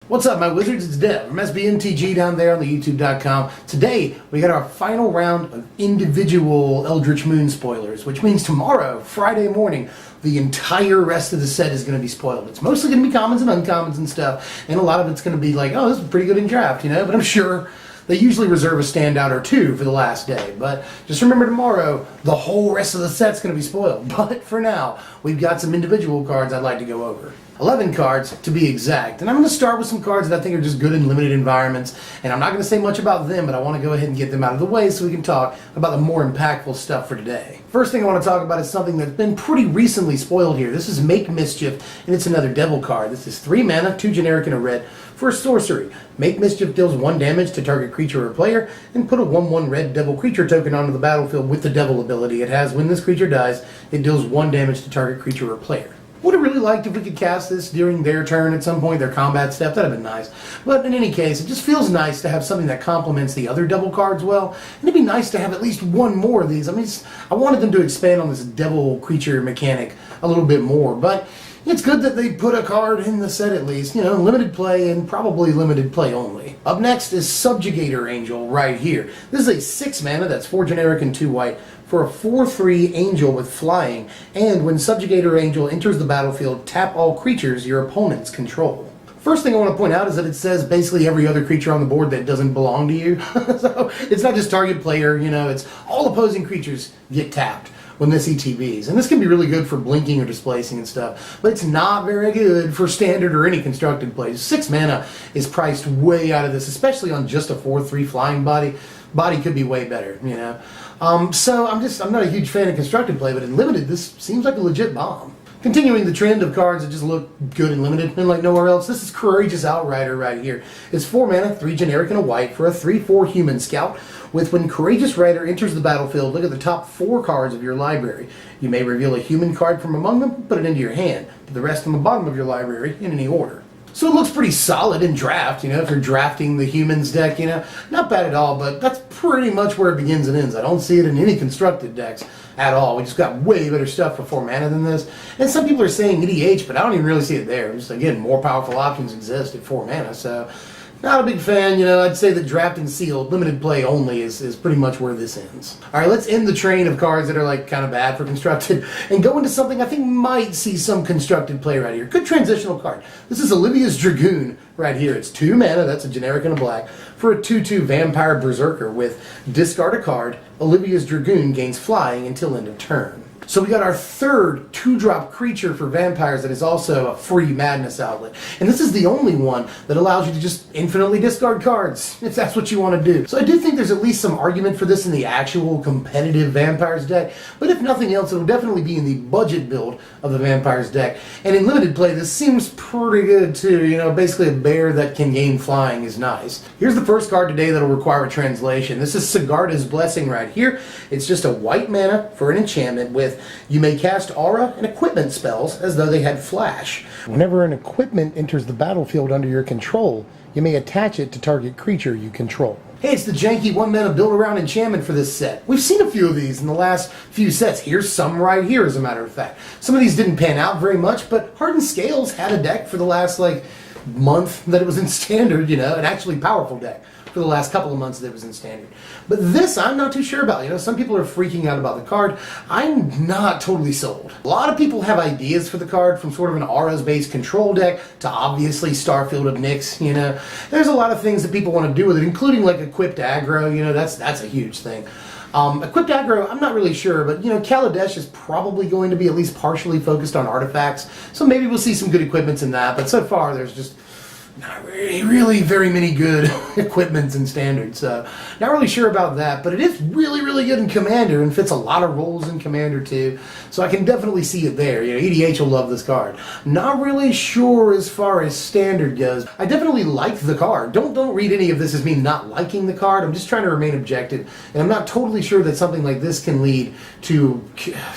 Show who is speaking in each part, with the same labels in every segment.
Speaker 1: What's up, my wizards? It's Dev from mtg down there on the youtube.com. Today, we got our final round of individual Eldritch Moon spoilers, which means tomorrow, Friday morning, the entire rest of the set is going to be spoiled. It's mostly going to be commons and uncommons and stuff, and a lot of it's going to be like, oh, this is pretty good in draft, you know? But I'm sure they usually reserve a standout or two for the last day. But just remember tomorrow, the whole rest of the set's going to be spoiled. But for now, we've got some individual cards I'd like to go over. 11 cards to be exact, and I'm going to start with some cards that I think are just good in limited environments, and I'm not going to say much about them, but I want to go ahead and get them out of the way so we can talk about the more impactful stuff for today. First thing I want to talk about is something that's been pretty recently spoiled here. This is Make Mischief, and it's another devil card. This is 3 mana, 2 generic and a red for a sorcery. Make Mischief deals 1 damage to target creature or player, and put a 1/1 red devil creature token onto the battlefield with the devil ability it has. When this creature dies, it deals 1 damage to target creature or player. Would have really liked if we could cast this during their turn at some point, their combat step. That'd have been nice. But in any case, it just feels nice to have something that complements the other devil cards well. And it'd be nice to have at least one more of these. I mean, I wanted them to expand on this devil creature mechanic a little bit more. But it's good that they put a card in the set at least. You know, limited play and probably limited play only. Up next is Subjugator Angel right here. This is a 6 mana, that's 4 generic and 2 white, for a 4/3 angel with flying, and when Subjugator Angel enters the battlefield, tap all creatures your opponents control. First thing I want to point out is that it says basically every other creature on the board that doesn't belong to you. So it's not just target player, you know, it's all opposing creatures get tapped when this ETBs. And this can be really good for blinking or displacing and stuff, but it's not very good for standard or any constructed plays. 6 mana is priced way out of this, especially on just a 4/3 flying body. Body could be way better, you know. So I'm not a huge fan of constructed play, but in limited, this seems like a legit bomb. Continuing the trend of cards that just look good in limited and like nowhere else, this is Courageous Outrider right here. It's 4 mana, 3 generic and a white for a 3/4 human scout. With when Courageous Rider enters the battlefield, look at the top 4 cards of your library. You may reveal a human card from among them, put it into your hand. Put the rest on the bottom of your library in any order. So it looks pretty solid in draft, you know, if you're drafting the humans deck, you know. Not bad at all, but that's pretty much where it begins and ends. I don't see it in any constructed decks at all. We just got way better stuff for 4 mana than this. And some people are saying EDH, but I don't even really see it there. Just, again, more powerful options exist at 4 mana, so not a big fan, you know. I'd say that draft and sealed, limited play only, is pretty much where this ends. Alright, let's end the train of cards that are like kind of bad for constructed and go into something I think might see some constructed play right here. Good transitional card. This is Olivia's Dragoon right here. It's 2 mana, that's a generic and a black, for a 2/2 Vampire Berserker with discard a card. Olivia's Dragoon gains flying until end of turn. So we got our third 2-drop creature for vampires that is also a free madness outlet. And this is the only one that allows you to just infinitely discard cards, if that's what you want to do. So I do think there's at least some argument for this in the actual competitive vampires deck, but if nothing else, it'll definitely be in the budget build of the vampires deck. And in limited play, this seems pretty good too. You know, basically a bear that can gain flying is nice. Here's the first card today that'll require a translation. This is Sigarda's Blessing right here. It's just a white mana for an enchantment with you may cast aura and equipment spells as though they had flash. Whenever an equipment enters the battlefield under your control, you may attach it to target creature you control. Hey, it's the janky 1 mana build around enchantment for this set. We've seen a few of these in the last few sets. Here's some right here, as a matter of fact. Some of these didn't pan out very much, but Hardened Scales had a deck for the last month that it was in standard, you know, an actually powerful deck for the last couple of months that it was in standard. But this, I'm not too sure about. You know, some people are freaking out about the card. I'm not totally sold. A lot of people have ideas for the card, from sort of an auras-based control deck to obviously Starfield of Nyx, you know. There's a lot of things that people want to do with it, including like equipped aggro, you know, that's a huge thing. Equipped aggro, I'm not really sure, but you know, Kaladesh is probably going to be at least partially focused on artifacts, so maybe we'll see some good equipments in that, but so far there's just not really very many good equipments in standard, so not really sure about that, but it is really good in Commander and fits a lot of roles in Commander too, so I can definitely see it there. You know, EDH will love this card. Not really sure as far as standard goes. I definitely like the card. Don't read any of this as me not liking the card. I'm just trying to remain objective, and I'm not totally sure that something like this can lead to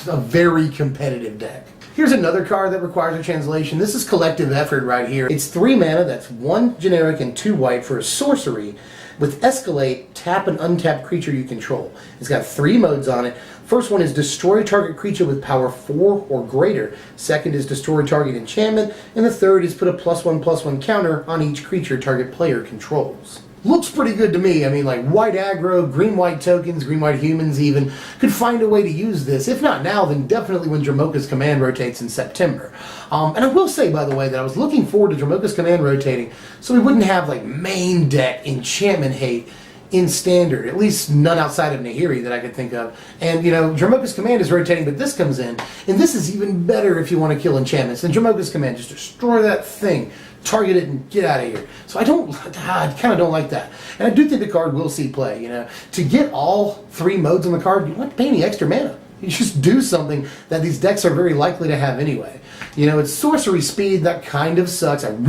Speaker 1: a very competitive deck. Here's another card that requires a translation. This is Collective Effort right here. It's 3 mana, that's 1 generic and 2 white for a sorcery. With Escalate, tap an untapped creature you control. It's got 3 modes on it. First one is destroy target creature with power 4 or greater. Second is destroy target enchantment. And the third is put a +1/+1 counter on each creature target player controls. Looks pretty good to me. I mean, like white aggro, green-white tokens, green-white humans even, could find a way to use this. If not now, then definitely when Dromoka's Command rotates in September. And I will say, by the way, that I was looking forward to Dromoka's Command rotating so we wouldn't have like main deck enchantment hate in Standard, at least none outside of Nahiri that I could think of. And, you know, Dromoka's Command is rotating, but this comes in, and this is even better if you want to kill enchantments. Then Dromoka's Command, just destroy that thing, target it, and get out of here. So I kind of don't like that. And I do think the card will see play, you know. To get all 3 modes on the card, you don't have to pay any extra mana. You just do something that these decks are very likely to have anyway. You know, it's sorcery speed, that kind of sucks. If it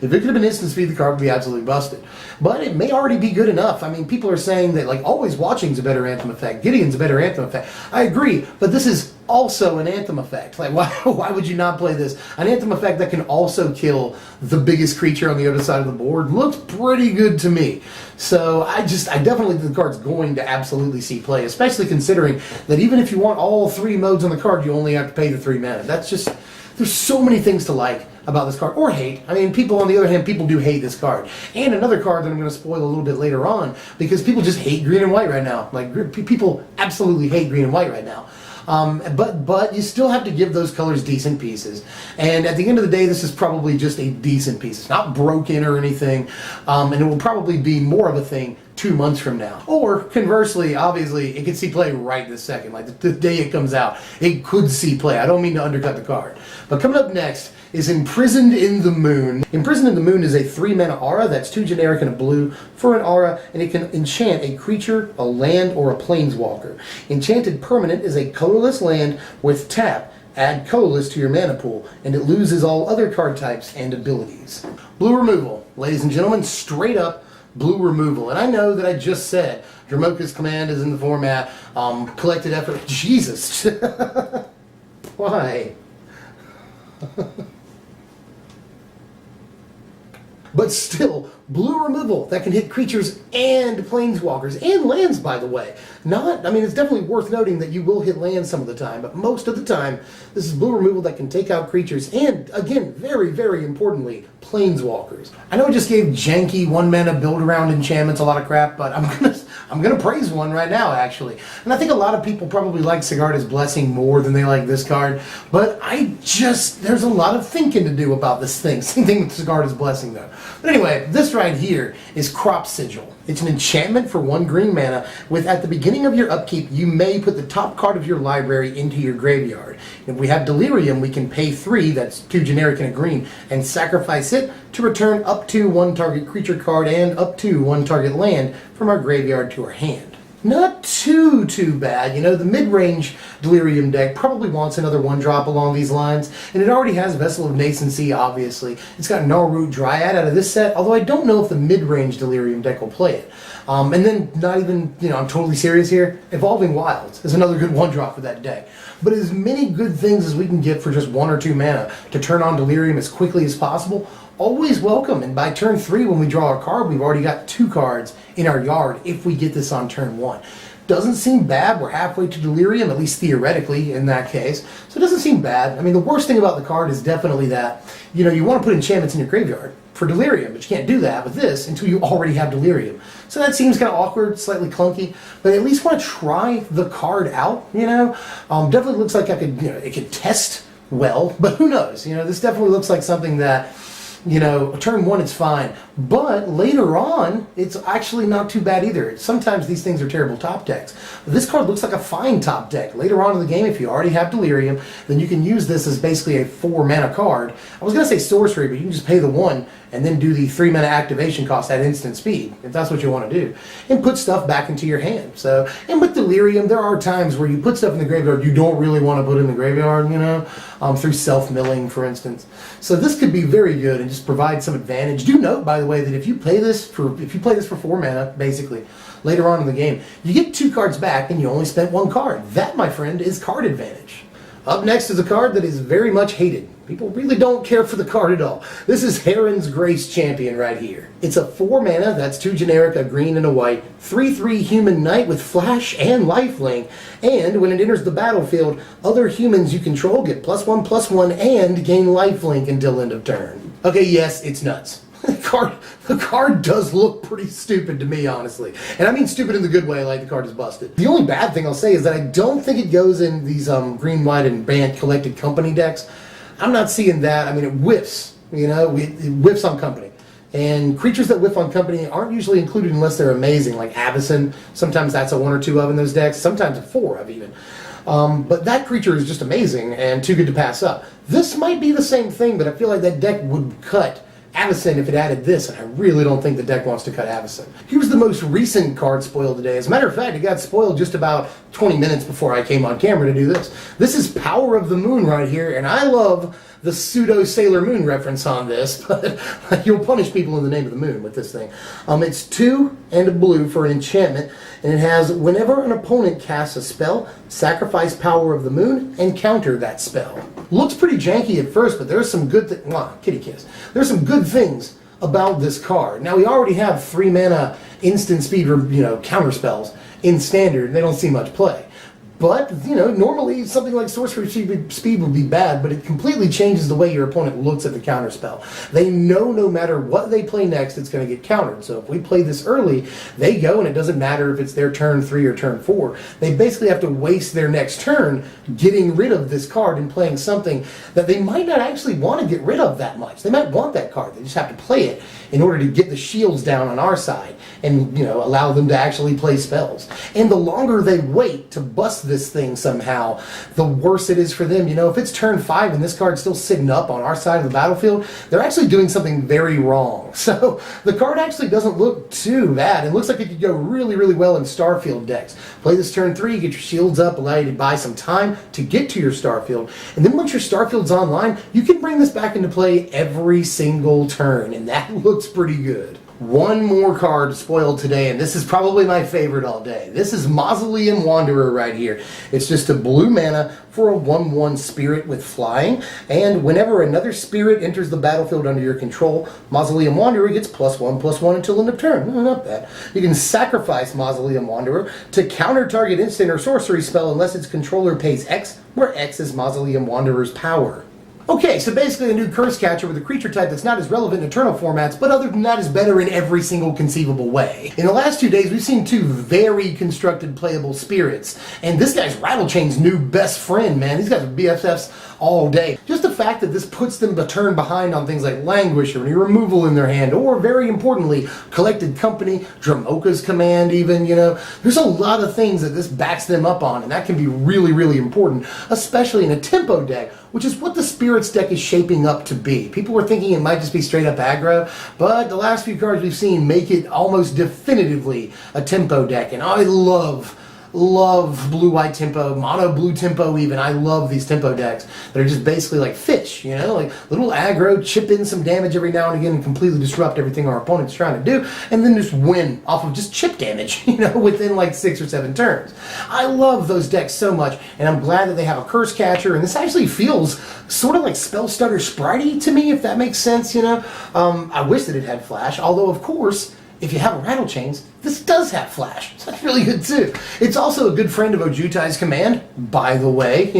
Speaker 1: could have been instant speed, the card would be absolutely busted. But it may already be good enough. I mean, people are saying that, like, Always Watching's a better Anthem effect. Gideon's a better Anthem effect. I agree, but this is also an Anthem effect. Like, why would you not play this? An Anthem effect that can also kill the biggest creature on the other side of the board looks pretty good to me. So I definitely think the card's going to absolutely see play, especially considering that even if you want all 3 modes on the card, you only have to pay the 3 mana. That's just, there's so many things to like about this card, or hate. I mean, people, on the other hand, people do hate this card. And another card that I'm going to spoil a little bit later on, because people just hate green and white right now. Like, people absolutely hate green and white right now. But you still have to give those colors decent pieces. And at the end of the day, this is probably just a decent piece. It's not broken or anything. And it will probably be more of a thing 2 months from now. Or conversely, obviously, it could see play right this second. Like the day it comes out, it could see play. I don't mean to undercut the card. But coming up next is Imprisoned in the Moon. Imprisoned in the Moon is a 3 mana aura that's 2 generic and a blue for an aura, and it can enchant a creature, a land, or a planeswalker. Enchanted permanent is a colorless land with tap. Add colorless to your mana pool, and it loses all other card types and abilities. Blue removal. Ladies and gentlemen, straight up blue removal. And I know that I just said Dromoka's Command is in the format, collected effort. Jesus. Why? But still, blue removal that can hit creatures and planeswalkers, and lands, by the way. I mean, it's definitely worth noting that you will hit lands some of the time, but most of the time, this is blue removal that can take out creatures, and, again, very, very importantly, planeswalkers. I know I just gave janky 1 mana build around enchantments a lot of crap, but I'm gonna praise one right now, actually. And I think a lot of people probably like Sigarda's Blessing more than they like this card, but there's a lot of thinking to do about this thing. Same thing with Sigarda's Blessing, though. But anyway, this right here is Crop Sigil. It's an enchantment for 1 green mana with, at the beginning of your upkeep, you may put the top card of your library into your graveyard. If we have Delirium, we can pay 3, that's 2 generic and a green, and sacrifice it to return up to 1 target creature card and up to 1 target land from our graveyard to our hand. Not too bad. You know, the mid-range Delirium deck probably wants another 1-drop along these lines, and it already has Vessel of Nascency, obviously. It's got Gnarlroot Dryad out of this set, although I don't know if the mid-range Delirium deck will play it. And then, not even, you know, I'm totally serious here, Evolving Wilds is another good 1-drop for that deck. But as many good things as we can get for just 1 or 2 mana to turn on Delirium as quickly as possible, always welcome. And by turn 3, when we draw our card, we've already got 2 cards in our yard if we get this on turn 1. Doesn't seem bad. We're halfway to Delirium, at least theoretically in that case. So it doesn't seem bad. I mean, the worst thing about the card is definitely that, you know, you want to put enchantments in your graveyard for Delirium, but you can't do that with this until you already have Delirium. So that seems kind of awkward, slightly clunky, but at least want to try the card out, you know? Definitely looks like it could test well, but who knows? You know, this definitely looks like something that, you know, turn 1 it's fine, but later on it's actually not too bad either. Sometimes these things are terrible top decks. But this card looks like a fine top deck. Later on in the game, if you already have Delirium, then you can use this as basically a 4 mana card. I was going to say sorcery, but you can just pay the 1 and then do the 3 mana activation cost at instant speed, if that's what you want to do, and put stuff back into your hand. So, and with Delirium, there are times where you put stuff in the graveyard you don't really want to put in the graveyard, you know, through self-milling, for instance. So this could be very good and just provide some advantage. Do note, by the way, that if you play this for 4 mana, basically, later on in the game, you get 2 cards back and you only spent 1 card. That, my friend, is card advantage. Up next is a card that is very much hated. People really don't care for the card at all. This is Heron's Grace Champion right here. It's a 4 mana, that's 2 generic, a green and a white, 3/3 human knight with flash and lifelink, and when it enters the battlefield, other humans you control get +1/+1 and gain lifelink until end of turn. Okay, yes, it's nuts. The card does look pretty stupid to me, honestly. And I mean stupid in the good way, like the card is busted. The only bad thing I'll say is that I don't think it goes in these green, white, and banned collected company decks. I'm not seeing that. I mean, it whiffs, you know, it whiffs on company. And creatures that whiff on company aren't usually included unless they're amazing, like Avacyn. Sometimes that's a 1 or 2 of in those decks, sometimes a 4 of even. But that creature is just amazing and too good to pass up. This might be the same thing, but I feel like that deck would cut Avacyn if it added this, and I really don't think the deck wants to cut Avacyn. Here's the most recent card spoiled today. As a matter of fact, it got spoiled just about 20 minutes before I came on camera to do this. This is Power of the Moon right here, and I love the pseudo Sailor Moon reference on this, but you'll punish people in the name of the moon with this thing. It's 2 and a blue for an enchantment, and it has whenever an opponent casts a spell, sacrifice Power of the Moon and counter that spell. Looks pretty janky at first, but there's some good kitty kiss. There's some good things about this card. Now we already have 3 mana instant speed, counter spells in standard, and they don't see much play. But, normally something like Sorcery Speed would be bad, but it completely changes the way your opponent looks at the counterspell. They know no matter what they play next, it's going to get countered. So if we play this early, they go, and it doesn't matter if it's their turn 3 or turn 4. They basically have to waste their next turn getting rid of this card and playing something that they might not actually want to get rid of that much. They might want that card. They just have to play it in order to get the shields down on our side and, allow them to actually play spells. And the longer they wait to bust this thing somehow, the worse it is for them. If it's turn 5 and this card's still sitting up on our side of the battlefield, they're actually doing something very wrong. So the card actually doesn't look too bad. It looks like it could go really, really well in Starfield decks. Play this turn 3, get your shields up, allow you to buy some time to get to your Starfield, and then once your Starfield's online, you can bring this back into play every single turn, and that looks pretty good. One more card spoiled today, and this is probably my favorite all day. This is Mausoleum Wanderer right here. It's just a blue mana for a 1/1 spirit with flying, and whenever another spirit enters the battlefield under your control, Mausoleum Wanderer gets +1/+1 until end of turn. Not bad. You can sacrifice Mausoleum Wanderer to counter target instant or sorcery spell unless its controller pays X, where X is Mausoleum Wanderer's power. Okay, so basically a new curse catcher with a creature type that's not as relevant in Eternal formats, but other than that is better in every single conceivable way. In the last 2 days, we've seen 2 very constructed playable spirits, and this guy's Rattlechain's new best friend, man. These guys are BFFs all day. Just the fact that this puts them a turn behind on things like Languish or any removal in their hand, or very importantly, Collected Company, Dramoka's Command even, There's a lot of things that this backs them up on, and that can be really, really important, especially in a tempo deck, which is what the Spirits deck is shaping up to be. People were thinking it might just be straight up aggro, but the last few cards we've seen make it almost definitively a tempo deck, and I love blue-white tempo, mono-blue tempo even. I love these tempo decks that are just basically like fish, like little aggro, chip in some damage every now and again and completely disrupt everything our opponent's trying to do, and then just win off of just chip damage, within like 6 or 7 turns. I love those decks so much, and I'm glad that they have a curse catcher, and this actually feels sort of like Spell Stutter Spritey to me, if that makes sense, I wish that it had flash, although of course, if you have a Rattlechains, this does have flash, so that's really good too. It's also a good friend of Ojutai's Command, by the way,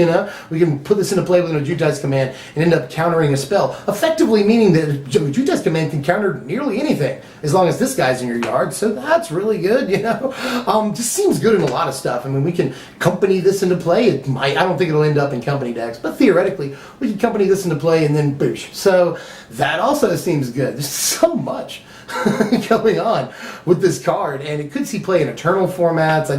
Speaker 1: We can put this into play with an Ojutai's Command and end up countering a spell, effectively meaning that Ojutai's Command can counter nearly anything, as long as this guy's in your yard, so that's really good, Just seems good in a lot of stuff. I mean, we can company this into play. I don't think it'll end up in company decks, but theoretically, we can company this into play and then boosh. So that also seems good. There's so much going on with this card, and it could see play in Eternal formats.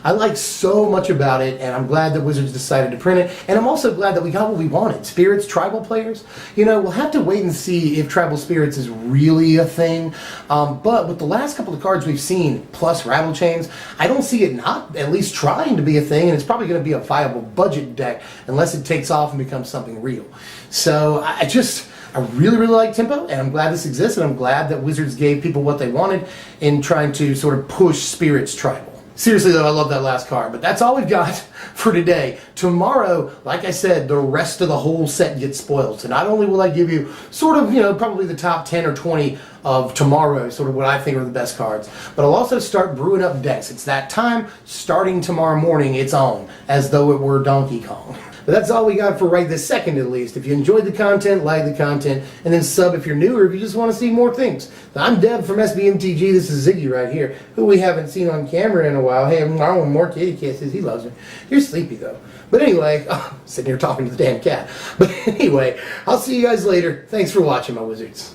Speaker 1: I like so much about it, and I'm glad that Wizards decided to print it, and I'm also glad that we got what we wanted. Spirits, tribal players, we'll have to wait and see if tribal spirits is really a thing, but with the last couple of cards we've seen, plus Rattlechains, I don't see it not at least trying to be a thing, and it's probably going to be a viable budget deck unless it takes off and becomes something real. So I really, really like tempo, and I'm glad this exists, and I'm glad that Wizards gave people what they wanted in trying to sort of push Spirits tribal. Seriously though, I love that last card. But that's all we've got for today. Tomorrow, like I said, the rest of the whole set gets spoiled. So not only will I give you sort of, probably the top 10 or 20 of tomorrow, sort of what I think are the best cards, but I'll also start brewing up decks. It's that time, starting tomorrow morning, it's on, as though it were Donkey Kong. But that's all we got for right this second, at least. If you enjoyed the content, like the content, and then sub if you're new or if you just want to see more things. I'm Deb from SBMTG. This is Ziggy right here, who we haven't seen on camera in a while. Hey, I want more kitty kisses. He loves me. You're sleepy, though. But anyway, sitting here talking to the damn cat. But anyway, I'll see you guys later. Thanks for watching, my wizards.